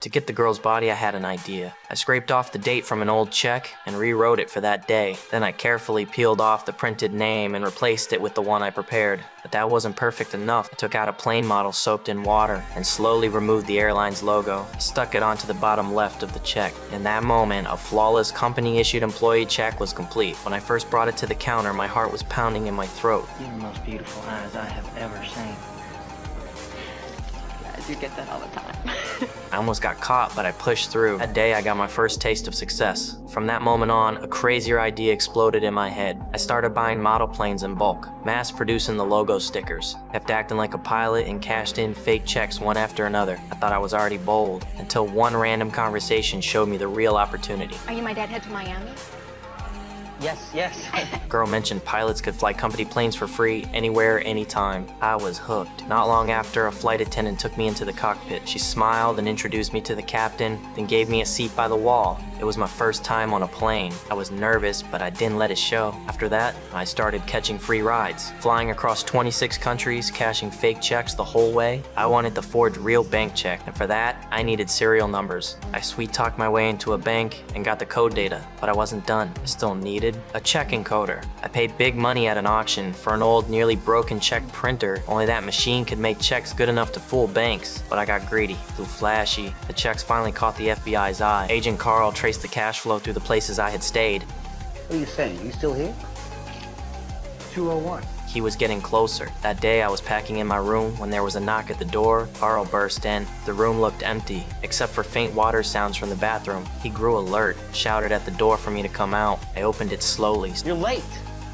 To get the girl's body, I had an idea. I scraped off the date from an old check and rewrote it for that day. Then I carefully peeled off the printed name and replaced it with the one I prepared. But that wasn't perfect enough. I took out a plane model soaked in water and slowly removed the airline's logo. I stuck it onto the bottom left of the check. In that moment, a flawless company-issued employee check was complete. When I first brought it to the counter, my heart was pounding in my throat. You have the most beautiful eyes I have ever seen. I do get that all the time. I almost got caught, but I pushed through. That day, I got my first taste of success. From that moment on, a crazier idea exploded in my head. I started buying model planes in bulk, mass producing the logo stickers, kept acting like a pilot and cashed in fake checks one after another. I thought I was already bold, until one random conversation showed me the real opportunity. Are you my dad head to Miami? Yes. Girl mentioned pilots could fly company planes for free, anywhere, anytime. I was hooked. Not long after, a flight attendant took me into the cockpit. She smiled and introduced me to the captain, then gave me a seat by the wall. It was my first time on a plane. I was nervous, but I didn't let it show. After that, I started catching free rides, flying across 26 countries, cashing fake checks the whole way. I wanted to forge real bank check, and for that, I needed serial numbers. I sweet-talked my way into a bank and got the code data, but I wasn't done. I still needed a check encoder. I paid big money at an auction for an old, nearly broken check printer, only that machine could make checks good enough to fool banks. But I got greedy, too flashy. The checks finally caught the FBI's eye. Agent Carl traced the cash flow through the places I had stayed. What are you saying? You still here? 201. He was getting closer. That day I was packing in my room when there was a knock at the door. Carl burst in. The room looked empty, except for faint water sounds from the bathroom. He grew alert, shouted at the door for me to come out. I opened it slowly. You're late,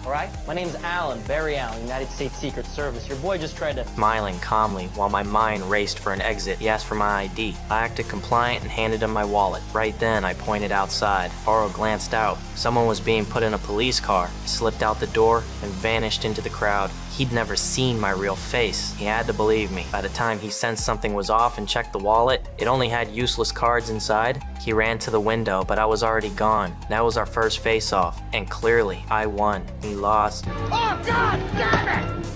all right? My name's Allen, Barry Allen, United States Secret Service. Your boy just tried to... Smiling calmly while my mind raced for an exit. He asked for my ID. I acted compliant and handed him my wallet. Right then, I pointed outside. Carl glanced out. Someone was being put in a police car. I slipped out the door and vanished into the crowd. He'd never seen my real face. He had to believe me. By the time he sensed something was off and checked the wallet, it only had useless cards inside. He ran to the window, but I was already gone. That was our first face-off, and clearly, I won. He lost. Oh, God damn it!